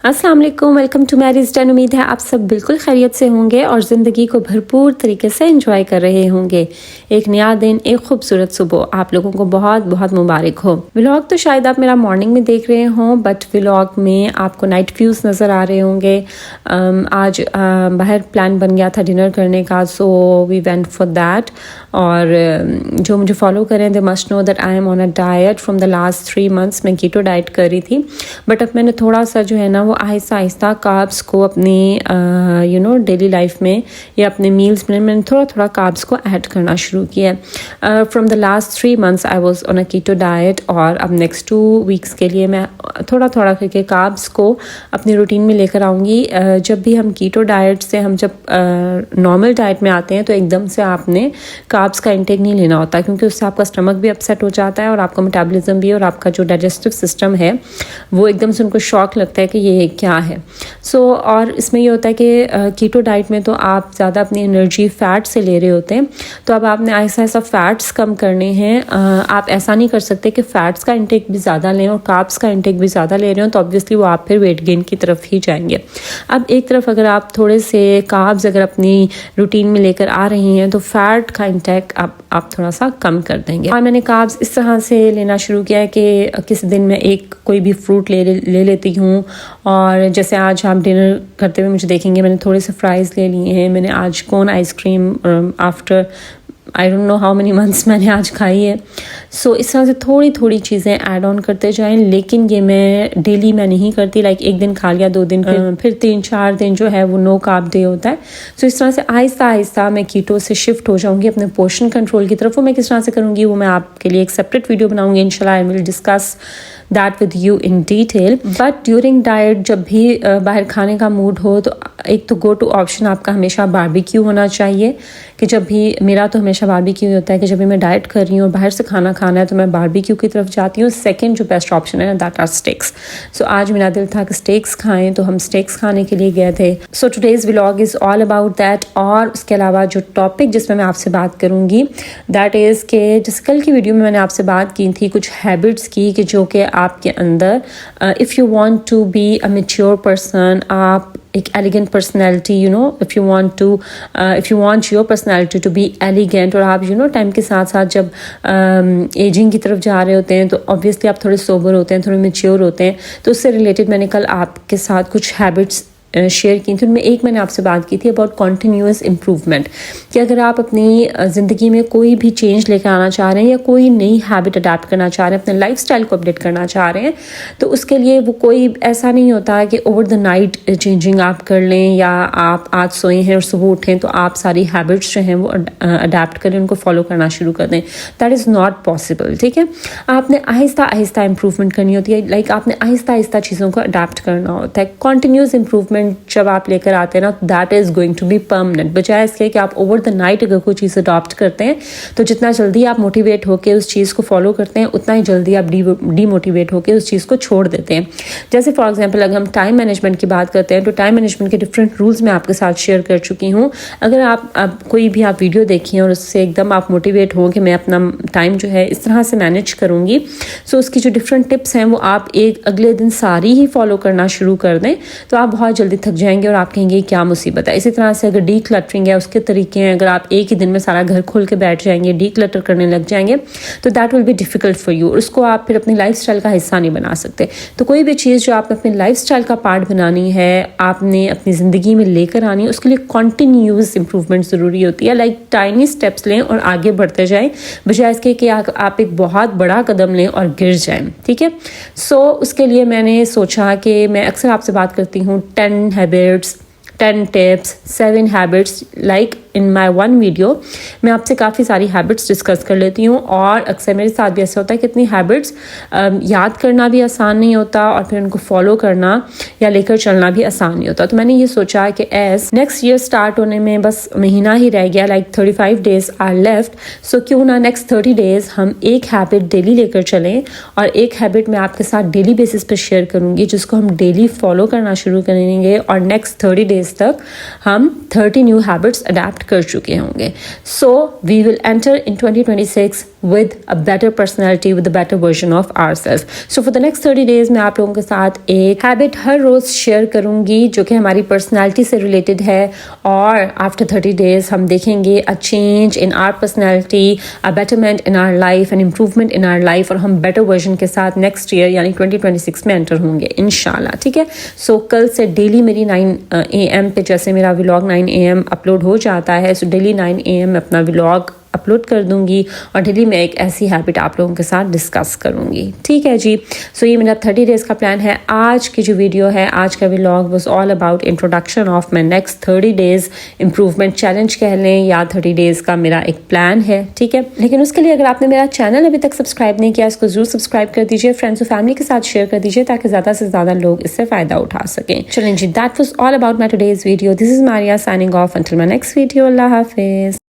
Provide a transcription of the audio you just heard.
अस्सलाम वालेकुम, welcome to marriage done. उम्मीद है आप सब बिल्कुल खैरियत से होंगे और ज़िंदगी को भरपूर तरीके से एंजॉय कर रहे होंगे। एक नया दिन, एक खूबसूरत सुबह आप लोगों को बहुत बहुत मुबारक हो। व्लॉग तो शायद आप मेरा मॉर्निंग में देख रहे हों, बट व्लॉग में आपको नाइट व्यूज़ नज़र आ रहे होंगे। आज बाहर प्लान बन गया था डिनर करने का, so we went for that. और जो मुझे फॉलो करें they must know that I am on a diet from the last 3 months। मैं कीटो डाइट कर रही थी, बट अब मैंने थोड़ा सा जो है ना वो आहिस्ता आहिस्ता कार्ब्स को अपनी डेली लाइफ में या अपने मील्स में मैंने थोड़ा थोड़ा कार्ब्स को ऐड करना शुरू किया है। From the last 3 months I was on a keto diet, और अब नेक्स्ट 2 weeks के लिए मैं थोड़ा थोड़ा करके कार्ब्स को अपनी रूटीन में लेकर आऊँगी। जब भी हम कीटो डाइट से जब नॉर्मल डाइट में आते हैं तो एकदम से आपने कार्ब्स का इंटेक नहीं लेना होता, क्योंकि उससे आपका स्टमक भी अपसेट हो जाता है और आपका मेटाबॉलिज्म भी और आपका जो डाइजेस्टिव सिस्टम है वो एकदम से उनको शॉक लगता है कि ये क्या है। और इसमें ये होता है कि कीटो डाइट में तो आप ज़्यादा अपनी एनर्जी फ़ैट से ले रहे होते हैं, तो अब आपने ऐसा ऐसा फ़ैट्स कम करने हैं। आप ऐसा नहीं कर सकते कि फ़ैट्स का इंटेक भी ज़्यादा लें और कार्ब्स का इंटेक भी ज़्यादा ले रहे हो, तो ऑब्वियसली वो आप फिर वेट गेन की तरफ ही जाएंगे। अब एक तरफ अगर आप थोड़े से कार्ब्स अगर अपनी रूटीन में लेकर आ रही हैं तो फ़ैट का इंटेक आप थोड़ा सा कम कर देंगे। और मैंने कार्ब्स इस तरह से लेना शुरू किया है कि किसी दिन मैं एक कोई भी फ्रूट ले लेती हूँ। और जैसे आज आप डिनर करते हुए मुझे देखेंगे मैंने थोड़े से फ्राइज़ ले लिए हैं। मैंने आज cone ice cream after I don't know how many months मैंने आज खाई है। इस तरह से थोड़ी थोड़ी चीज़ें ऐड ऑन करते जाएं, लेकिन ये मैं डेली मैं नहीं करती। लाइक एक दिन खा लिया, 2 दिन फिर 3-4 दिन जो है वो नो कार्ब डे होता है। इस तरह से आहिस्ता आहिस्ता मैं कीटो से शिफ्ट हो जाऊंगी अपने पोर्शन कंट्रोल की तरफ। वो मैं किस तरह से करूँगी वो मैं आपके लिए एक सेपरेट वीडियो बनाऊंगी इंशाल्लाह। I will discuss that with you in detail. But during diet जब भी बाहर खाने का मूड हो तो एक तो गो टू ऑप्शन आपका हमेशा बारबेक्यू होना चाहिए। कि जब भी मेरा तो हमेशा बारबेक्यू होता है कि जब भी मैं डाइट कर रही हूँ बाहर से खाना खाना है तो मैं बारबेक्यू की तरफ जाती हूँ। सेकंड जो बेस्ट ऑप्शन है ना दैट आर स्टेक्स। आज मेरा दिल था कि स्टेक्स खाएं, तो हम स्टेक्स खाने के लिए गए थे। Today's vlog is all about that. और उसके अलावा जो टॉपिक जिसमें मैं आपसे बात करूँगी दैट इज़ के जैसे कल की वीडियो में मैंने आपसे बात की थी कुछ हैबिट्स की कि जो कि आपके अंदर if you want to be a mature person, आप एक elegant personality if you want your personality to be elegant, और आप टाइम के साथ साथ जब एजिंग की तरफ जा रहे होते हैं तो ऑब्वियसली आप थोड़े सोबर होते हैं, थोड़े मैच्योर होते हैं। तो उससे रिलेटेड मैंने कल आपके साथ कुछ हैबिट्स शेयर की थी। उनमें मैंने आपसे बात की थी अबाउट कॉन्टीन्यूअस इम्प्रूवमेंट, कि अगर आप अपनी ज़िंदगी में कोई भी चेंज लेकर आना चाह रहे हैं या कोई नई हैबिट अडेप्ट करना चाह रहे हैं, अपने लाइफस्टाइल को अपडेट करना चाह रहे हैं, तो उसके लिए वो कोई ऐसा नहीं होता कि ओवर द नाइट चेंजिंग आप कर लें या आप आज सोए हैं और सुबह उठें तो आप सारी हैबिट्स जो हैं वो अडेप्ट करें, उनको फॉलो करना शुरू कर दें। That is not possible. ठीक है, आपने आहिस्ता आहिस्ता इम्प्रूवमेंट करनी होती है। लाइक आपने आहिस्ता आहिस्ता चीज़ों को अडेप्ट करना होता है। कॉन्टीन्यूअस इम्प्रूवमेंट जब आप लेकर आते हैं ना that is going to be permanent, बजाय इसके कि आप ओवर द नाइट अगर कोई चीज़ अडॉप्ट करते हैं तो जितना जल्दी आप मोटिवेट होकर उस चीज़ को फॉलो करते हैं उतना ही जल्दी आप डीमोटिवेट होकर उस चीज़ को छोड़ देते हैं। जैसे फॉर एग्जांपल अगर हम टाइम मैनेजमेंट की बात करते हैं तो टाइम मैनेजमेंट के डिफरेंट रूल्स मैं आपके साथ शेयर कर चुकी हूँ। अगर आप कोई भी आप वीडियो देखिए और उससे एकदम आप मोटिवेट हों कि मैं अपना टाइम जो है इस तरह से मैनेज करूँगी, उसकी जो डिफरेंट टिप्स हैं वो आप एक अगले दिन सारी ही फॉलो करना शुरू कर दें तो आप बहुत जल्दी थक जाएंगे और आप कहेंगे क्या मुसीबत है। इसी तरह से अगर डी क्लटरिंग है उसके तरीके हैं, अगर आप एक ही दिन में सारा घर खोल के बैठ जाएंगे, डी क्लटर करने लग जाएंगे तो that will be difficult for you, और उसको आप फिर अपनी लाइफस्टाइल का हिस्सा नहीं बना सकते। तो कोई भी चीज़ जो आपने अपनी लाइफस्टाइल का पार्ट बनानी है, आपने अपनी ज़िंदगी में लेकर आनी है, उसके लिए कॉन्टीन्यूअस इंप्रूवमेंट ज़रूरी होती है। लाइक टाइनी स्टेप्स लें और आगे बढ़ते जाएं, बजाय इसके कि आप एक बहुत बड़ा कदम लें और गिर जाएं। ठीक है, उसके लिए मैंने सोचा कि मैं अक्सर आपसे बात करती हूँ 10 habits, 10 tips, 7 habits. Like in my 1 video मैं आपसे काफ़ी सारी हैबिट्स डिस्कस कर लेती हूँ, और अक्सर मेरे साथ भी ऐसा होता है कि इतनी हैबिट्स याद करना भी आसान नहीं होता और फिर उनको फॉलो करना या लेकर चलना भी आसान नहीं होता। तो मैंने ये सोचा कि एज नेक्स्ट ईयर स्टार्ट होने में बस महीना ही रह गया, लाइक 35 days आर लेफ्ट, क्यों ना नेक्स्ट 30 days हम एक हैबिट डेली लेकर चलें, और एक हैबिट मैं आपके साथ डेली बेसिस पर शेयर करूँगी जिसको हम डेली फॉलो करना शुरू करेंगे, और नेक्स्ट 30 days तक हम 30 न्यू हैबिट्स अडेप्ट कर चुके होंगे. So we will enter in 2026 with a better personality, with a better version of ourselves. So for the next 30 days मैं आप लोगों के साथ एक हैबिट हर रोज़ शेयर करूँगी जो कि हमारी पर्सनैलिटी से रिलेटेड है, और आफ्टर 30 days हम देखेंगे a change in our personality, a betterment in our life, an improvement in our life, और हम बेटर वर्जन के साथ नेक्स्ट ईयर यानी 2026 में एंटर होंगे इंशाल्लाह. ठीक है. सो कल से डेली मेरी 9 AM पे, जैसे मेरा व्लॉग 9 AM अपलोड हो जाता है, सो डेली 9 AM अपना व्लॉग अपलोड कर दूंगी, और डेली मैं एक ऐसी हैबिट आप लोगों के साथ डिस्कस करूंगी. ठीक है जी. सो ये मेरा 30 डेज़ का प्लान है. आज की जो वीडियो है, आज का vlog was all about introduction of my next 30 days improvement challenge कह लें, या 30 डेज़ का मेरा एक प्लान है. ठीक है. लेकिन उसके लिए अगर आपने मेरा चैनल अभी तक सब्सक्राइब नहीं किया, इसको जरूर सब्सक्राइब कर दीजिए, फ्रेंड्स और फैमिली के साथ शेयर कर दीजिए, ताकि ज़्यादा से ज़्यादा लोग इससे फ़ायदा उठा सकें. चलें जी, that was all about my today's video. This is Maria signing off. Until my next video. अल्लाह हाफिज़.